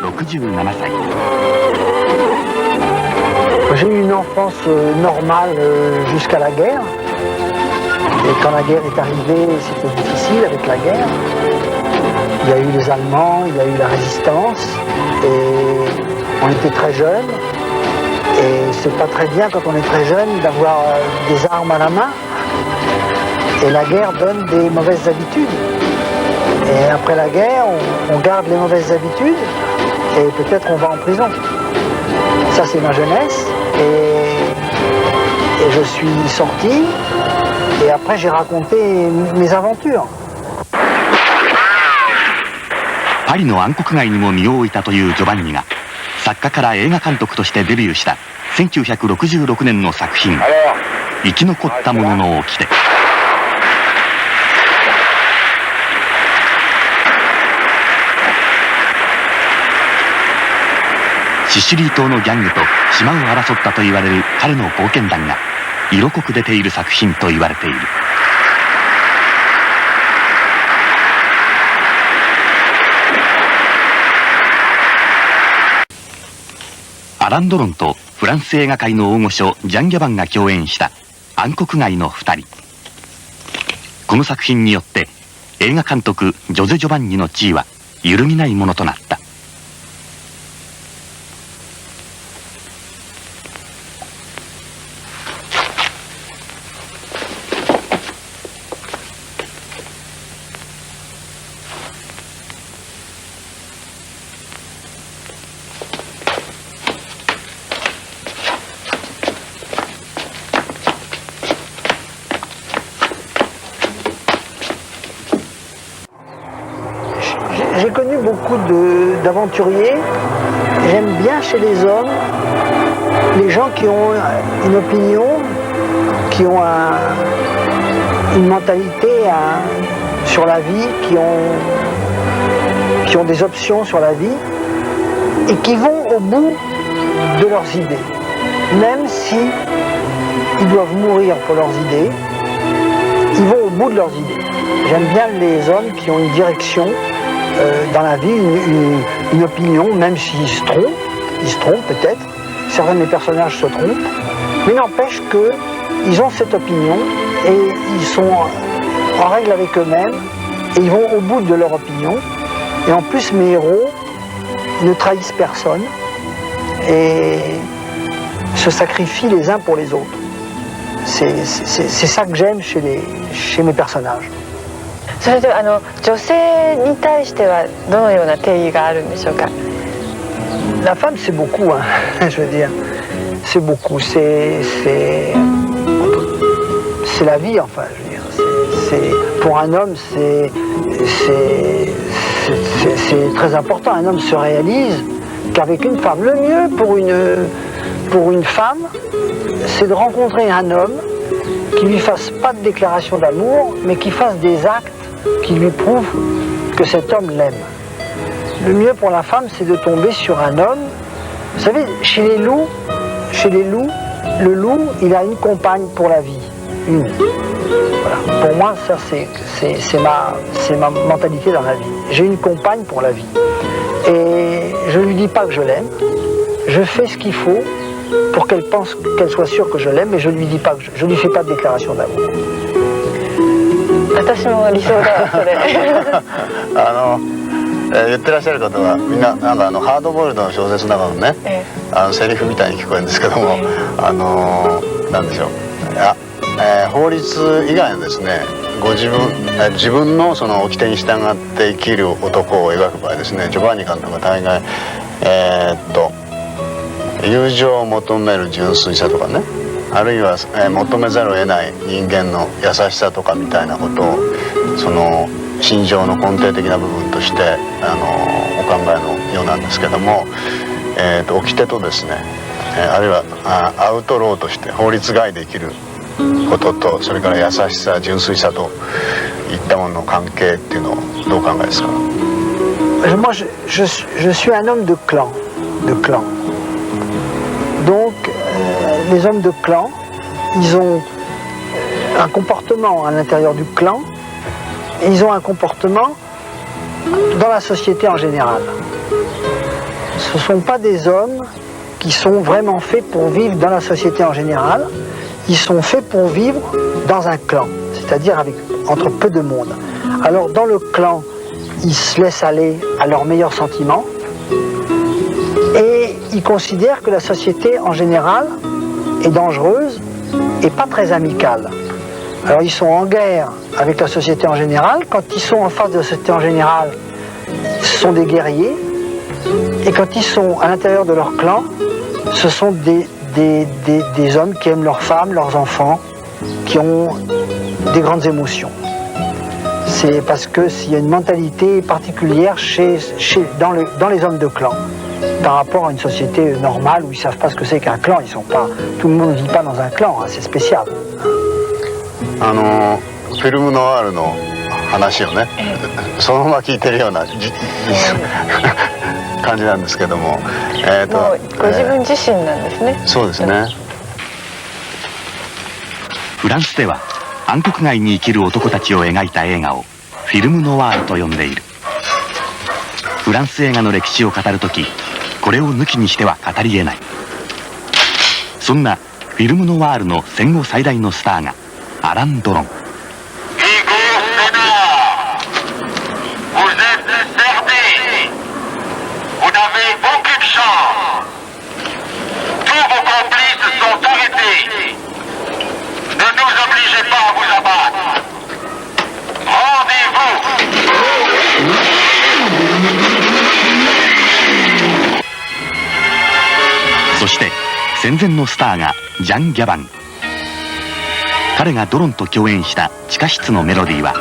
67歳。J'ai eu une enfance normale jusqu'à la guerre. Et quand la guerre est arrivée, c'était difficile avec la guerre. Il y a eu les Allemands, il y a eu la résistance. Et on était très jeunes. Et c'est pas très bien quand on est très jeune d'avoir des armes à la main. Et la guerre donne des mauvaises habitudes. Et après la guerre, on garde les mauvaises habitudes et peut-être on va en prison. Ça, c'est ma jeunesse. Et je suis sorti. Et après, j'ai raconté mes aventures. パリの暗黒街にも身を置いたというジョバンニが作家から映画監督としてデビューした1966年の作品「生き残った者の掟」。シシリー島のギャングと島を争ったと言われる彼の冒険談が色濃く出ている作品と言われている。アラン・ドロンとフランス映画界の大御所ジャン・ギャバンが共演した暗黒街の2人。この作品によって映画監督ジョゼ・ジョバンニの地位は揺るぎないものとなった。J'ai connu beaucoup d'aventuriers. J'aime bien chez les hommes les gens qui ont une opinion, qui ont une mentalité sur la vie, qui ont des options sur la vie et qui vont au bout de leurs idées. Même si ils doivent mourir pour leurs idées, ils vont au bout de leurs idées. J'aime bien les hommes qui ont une direction dans la vie, une opinion, même s'ils se trompent peut-être, certains de mes personnages se trompent, mais n'empêche qu'ils ont cette opinion et ils sont en règle avec eux-mêmes et ils vont au bout de leur opinion. Et en plus, mes héros ne trahissent personne et se sacrifient les uns pour les autres. C'est ça que j'aime chez mes personnages. それで女性に対してはどのような定義があるんでしょうか。 La femme, c'est beaucoup, hein, je veux dire. C'est beaucoup. C'est la vie, enfin, je veux dire. Pour un homme, c'est très important. Un homme se réalise qu'avec une femme. Le mieux pour une femme, c'est de rencontrer un homme qui ne lui fasse pas de déclaration d'amour, mais qui fasse des actes qui lui prouvent que cet homme l'aime. Le mieux pour la femme, c'est de tomber sur un homme. Vous savez, chez les loups, le loup, il a une compagne pour la vie. Une. Voilà. Pour moi, ça, c'est ma mentalité dans la vie. J'ai une compagne pour la vie. Et je ne lui dis pas que je l'aime. Je fais ce qu'il faut pour qu'elle pense, qu'elle soit sûre que je l'aime, mais je ne lui dis pas que je lui fais pas de déclaration d'amour. 私も理想だそれ言ってらっしゃる方はみんななんかハードボイルドの小説の中のね、セリフみたいに聞こえるんですけども、なんでしょう、法律以外のですね自分のその掟に従って生きる男を描く場合ですね、ジョバンニ監督は大概友情を求める純粋さとかね、あるいは、求めざるを得ない人間の優しさとかみたいなことをその心情の根底的な部分としてお考えのようなんですけども、掟とですね、あるいはアウトローとして法律外で生きることと、それから優しさ純粋さといったものの関係っていうのをどうお考えですか。Moi, je suis un homme de clan. Donc, les hommes de clan, ils ont un comportement à l'intérieur du clan et ils ont un comportement dans la société en général. ce ne sont pas des hommes qui sont vraiment faits pour vivre dans la société en général. Ils sont faits pour vivre dans un clan, c'est-à-dire entre peu de monde. Alors dans le clan, ils se laissent aller à leurs meilleurs sentiments et ils considèrent que la société en général est dangereuse et pas très amicale. Alors ils sont en guerre avec la société en général. Quand ils sont en face de la société en général, ce sont des guerriers. Et quand ils sont à l'intérieur de leur clan, ce sont des hommes qui aiment leurs femmes, leurs enfants, qui ont des grandes émotions. C'est parce qu'il y a une mentalité particulière dans les hommes de clan par rapport à une société normale où ils ne savent pas ce que c'est qu'un clan. Tout le monde ne vit pas dans un clan, hein, c'est spécial. フィルムノワールの話をね、そのまま聞いてるような感じなんですけども、もうご自分自身なんですね。そうですね。フランスでは暗黒街に生きる男たちを描いた映画をフィルムノワールと呼んでいる。フランス映画の歴史を語るとき、これを抜きにしては語りえない。そんなフィルムノワールの戦後最大のスターがアラン・ドロン。そして戦前のスターがジャン・ギャバン。彼がドロンと共演した地下室のメロディーは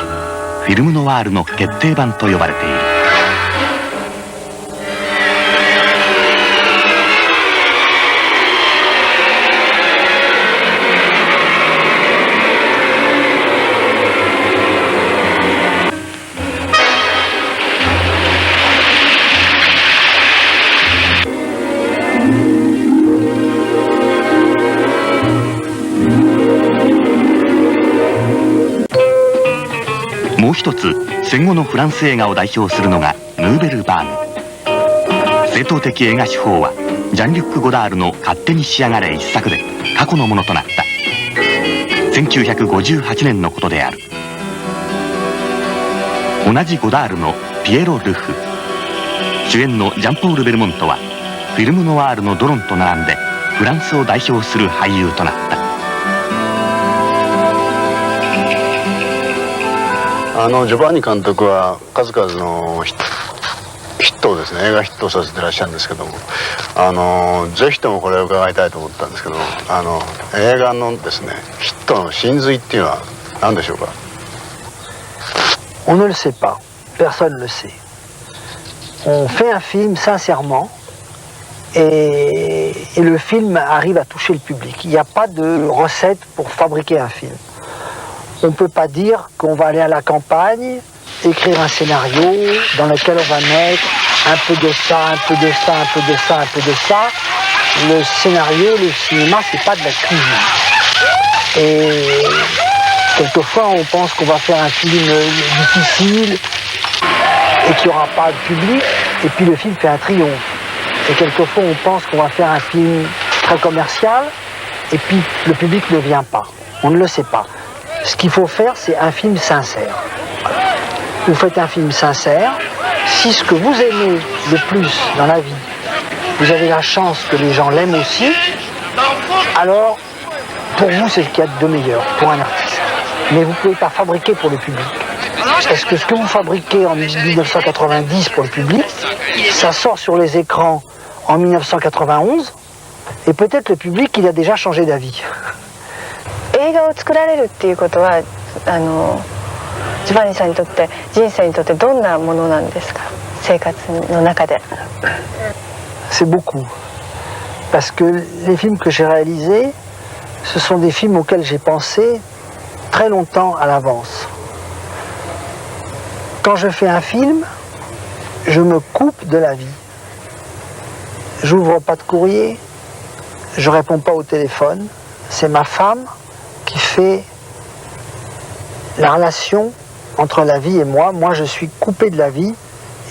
フィルムノワールの決定版と呼ばれている。もう一つ戦後のフランス映画を代表するのがヌーベルバーグ。正統的映画手法はジャン・リュック・ゴダールの勝手に仕上がれ一作で過去のものとなった。1958年のことである。同じゴダールのピエロ・ルフ、主演のジャンポール・ベルモントはフィルムノワールのドロンと並んでフランスを代表する俳優となった。ジョバンニ監督は数々のヒットをですね、映画ヒットをさせてらっしゃるんですけども、ぜひともこれを伺いたいと思ったんですけど、映画のですねヒットの真髄っていうのは何でしょうか。 On ne le sait pas, personne ne le sait. On fait un film sincèrement et le film arrive à toucher le public. Il n'y a pas de recette pour fabriquer un film. On ne peut pas dire qu'on va aller à la campagne, écrire un scénario dans lequel on va mettre un peu de ça, un peu de ça, un peu de ça, un peu de ça. Le scénario, le cinéma, c'est pas de la cuisine. Et quelquefois, on pense qu'on va faire un film difficile et qu'il n'y aura pas de public, et puis le film fait un triomphe. Et quelquefois, on pense qu'on va faire un film très commercial, et puis le public ne vient pas. On ne le sait pas. Ce qu'il faut faire, c'est un film sincère. Vous faites un film sincère. Si ce que vous aimez le plus dans la vie, vous avez la chance que les gens l'aiment aussi, alors pour vous, c'est ce qu'il y a de meilleur pour un artiste. Mais vous ne pouvez pas fabriquer pour le public. Est-ce que ce que vous fabriquez en 1990 pour le public, ça sort sur les écrans en 1991, et peut-être le public, il a déjà changé d'avis. 映画を作られるっていうことはジバニさんにとって人生にとってどんなものなんですか、生活の中で。 C'est beaucoup. Parce que les films que j'ai réalisés, ce sont des films auxquels j'ai pensé très longtemps à l'avance. Quand je fais un film, je me coupe de la vie. J'ouvre pas de courrier, je réponds pas au téléphone. C'est ma femme qui fait la relation entre la vie et moi. Moi, je suis coupé de la vie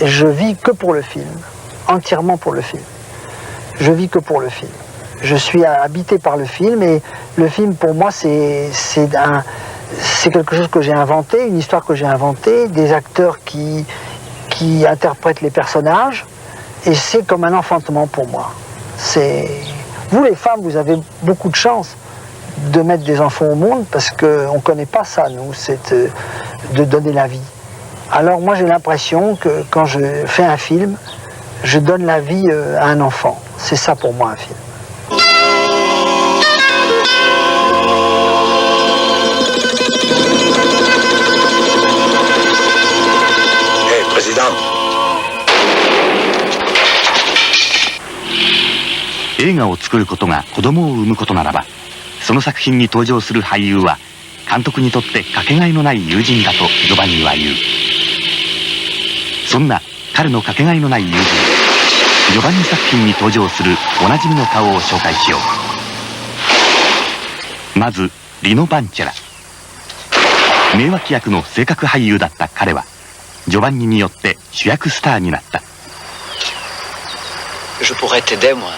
et je vis que pour le film. entièrement pour le film. Je vis que pour le film. Je suis habité par le film et le film pour moi c'est quelque chose que j'ai inventé, une histoire que j'ai inventée, des acteurs qui interprètent les personnages et c'est comme un enfantement pour moi. Vous les femmes, vous avez beaucoup de chance de mettre des enfants au monde parce qu'on ne connaît pas ça, nous, c'est de donner la vie. Alors moi j'ai l'impression que quand je fais un film, je donne la vie à un enfant. C'est ça pour moi un film. Hey, président. 映画を作ることが子供を産むことならば、その作品に登場する俳優は監督にとってかけがえのない友人だとジョバンニは言う。そんな彼のかけがえのない友人、ジョバンニ作品に登場するおなじみの顔を紹介しよう。まずリノ・バンチェラ。名脇役の性格俳優だった彼はジョバンニによって主役スターになった。Je pourrais t'aider, moi.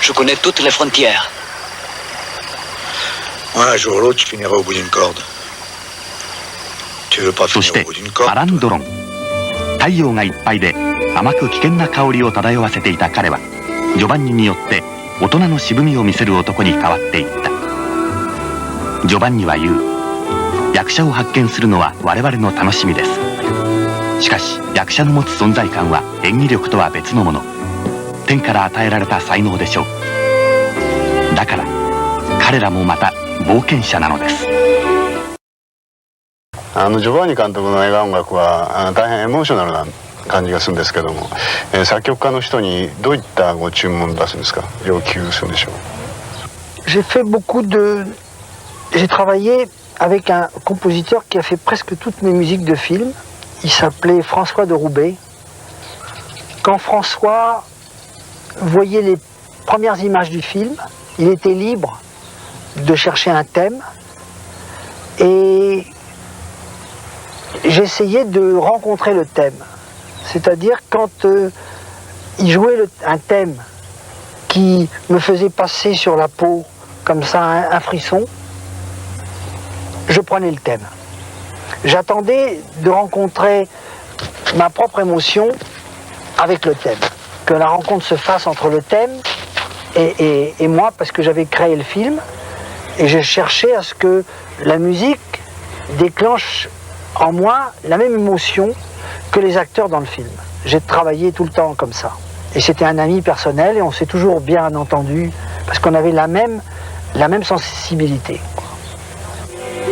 Je connais toutes les frontières. Moi, un jour ou l'autre, tu finiras au bout d'une corde. Tu veux pas そ finir し au て bout d'une corde アラン・ドロン。太陽がいっぱいで甘く危険な香りを漂わせていた彼はジョバンニによって大人の渋みを見せる男に変わっていった。ジョバンニは言う。役者を発見するのは我々の楽しみです。しかし役者の持つ存在感は演技力とは別のもの。天から与えられた才能でしょう。だから彼らもまた冒険者なのです。ジョバンニ監督の映画音楽は大変エモーショナルな感じがするんですけども、作曲家の人にどういったご注文を出すんですか、要求するんでしょう。J'ai travaillé avec un compositeur qui a fait presque toutes mes musiques de films. Il s'appelait François de Roubaix. Quand François voyait les premières images du film, il était libre de chercher un thème et j'essayais de rencontrer le thème. C'est-à-dire quand il jouait un thème qui me faisait passer sur la peau comme ça un frisson, je prenais le thème. J'attendais de rencontrer ma propre émotion avec le thème. Que la rencontre se fasse entre le thème et moi, parce que j'avais créé le film, et je cherchais à ce que la musique déclenche en moi la même émotion que les acteurs dans le film. J'ai travaillé tout le temps comme ça. Et c'était un ami personnel et on s'est toujours bien entendu, parce qu'on avait la même sensibilité.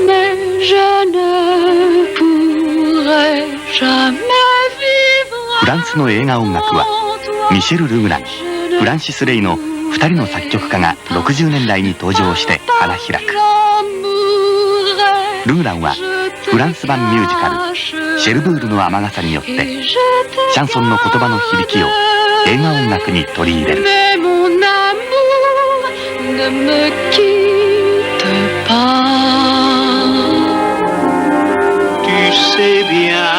Mais je ne pourrai jamais vivre フランスの映画音楽はミシェル・ルグラン、フランシス・レイの2人の作曲家が60年代に登場して花開く。ルグランはフランス版ミュージカル「シェルブールの雨傘」によってシャンソンの言葉の響きを映画音楽に取り入れる。 Mais mon amour ne me quitte pas. Tu sais bien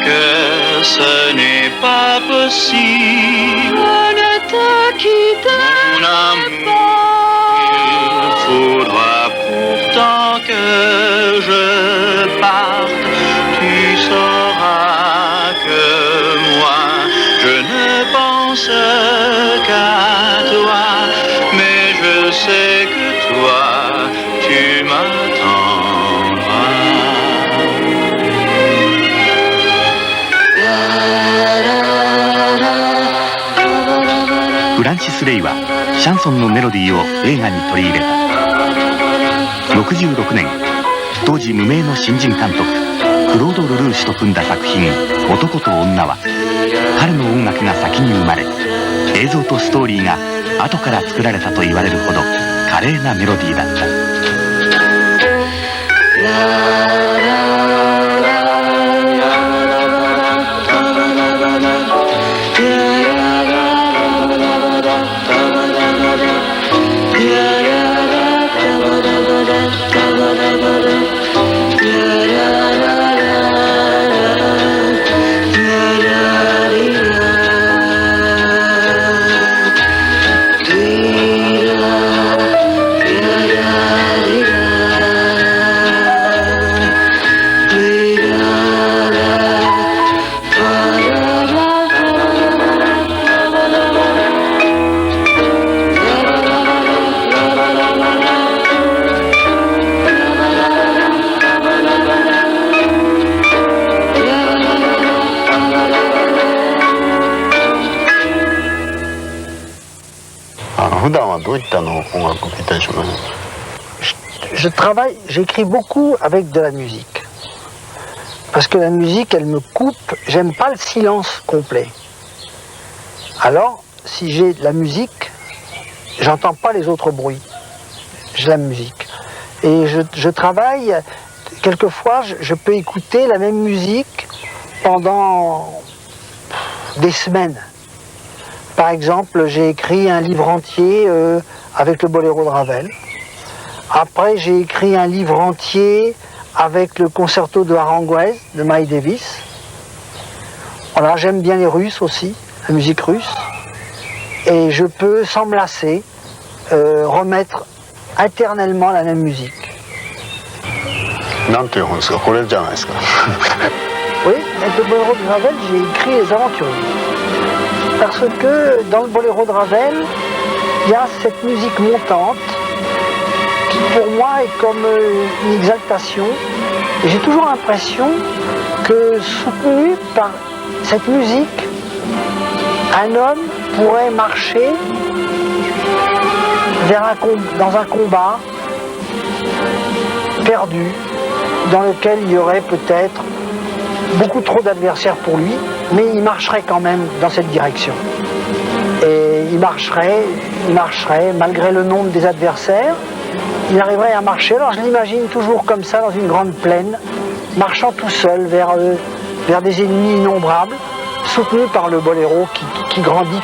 que ce n'est pas possible. Je ne te quitterai Mon amour, pas. il faudra pourtant que je parte. Tu sauras que moi, je ne pense qu'à toi. Mais je sais que toi, tu m'attendras. フランシス・レイはシャンソンのメロディーを映画に取り入れた。66年、当時無名の新人監督クロード・ルルーシュと組んだ作品「男と女」は彼の音楽が先に生まれ、映像とストーリーが後から作られたと言われるほど華麗なメロディーだった。普段はどういったの音楽を聴いてるんでしょうね。J'écris beaucoup avec de la musique. Parce que la musique, elle me coupe, j'aime pas le silence complet. Alors, si j'ai de la musique, j'entends pas les autres bruits. J'ai la musique. Et je travaille, quelquefois, je peux écouter la même musique pendant des semaines. Par exemple, j'ai écrit un livre entier avec le boléro de Ravel. Après, j'ai écrit un livre entier avec le concerto de Aranjuez de Miles Davis. Voilà, j'aime bien les Russes aussi, la musique russe. Et je peux, sans me lasser, remettre éternellement la même musique. なんていう本ですか？これじゃないですか。Oui, avec le boléro de Ravel, j'ai écrit Les Aventuriers. Parce que dans le boléro de Ravel, il y a cette musique montante qui pour moi est comme une exaltation. Et j'ai toujours l'impression que soutenu par cette musique, un homme pourrait marcher dans un combat perdu, dans lequel il y aurait peut-être beaucoup trop d'adversaires pour lui, mais il marcherait quand même dans cette direction. Et il marcherait malgré le nombre des adversaires, il arriverait à marcher. Alors je l'imagine toujours comme ça dans une grande plaine, marchant tout seul vers des ennemis innombrables, soutenu par le boléro qui grandit.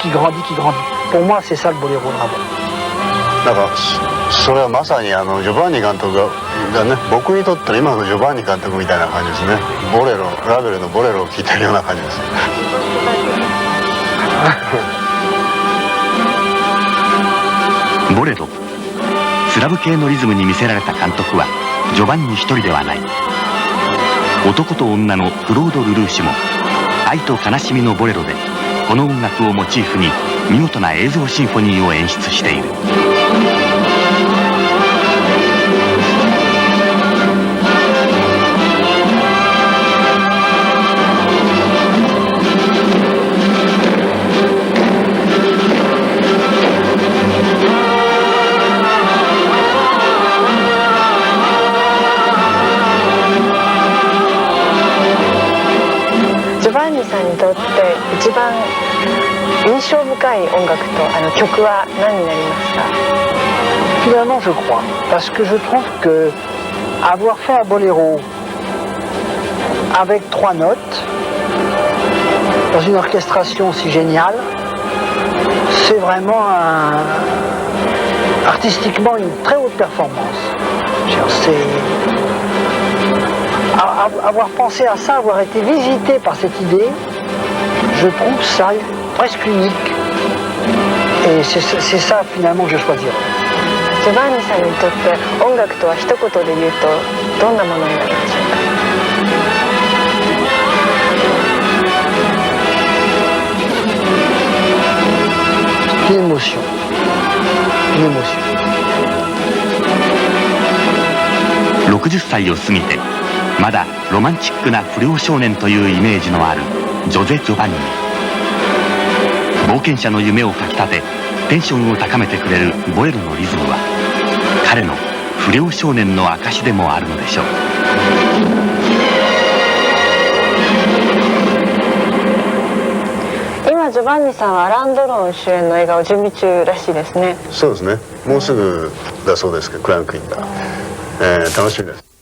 Pour moi, c'est ça le boléro de Ravel. だからそれはまさにジョバンニ監督がね、僕にとっての今のジョバンニ監督みたいな感じですね。ラベルのボレロを聴いてるような感じです。ボレロ、スラブ系のリズムに魅せられた監督はジョバンニ一人ではない。男と女のクロード・ルルーシュも愛と悲しみのボレロでこの音楽をモチーフに見事な映像シンフォニーを演出している。ジョバンニさんにとって一番印象深い音楽と曲は何になりますか？ Finalement, je crois, parce que je trouve que avoir fait un boléro avec 3 notes dans une orchestration si géniale, c'est vraiment artistiquement une très haute performance. Avoir pensé à ça, avoir été visité par cette idée, je trouve ça presque unique. Et c'est ça finalement que je choisirais. ジョバンニさんにとって音楽とは一言で言うとどんなものになるでしょうか？ Une émotion. Une émotion. 60歳を過ぎてまだロマンチックな不良少年というイメージのあるジョゼ・ジョバンニ。冒険者の夢をかきたてテンションを高めてくれるボレロのリズムは彼の不良少年の証でもあるのでしょう。今ジョバンニさんはアラン・ドロン主演の映画を準備中らしいですね。そうですね。もうすぐだそうですけど、クランクインが、楽しみです。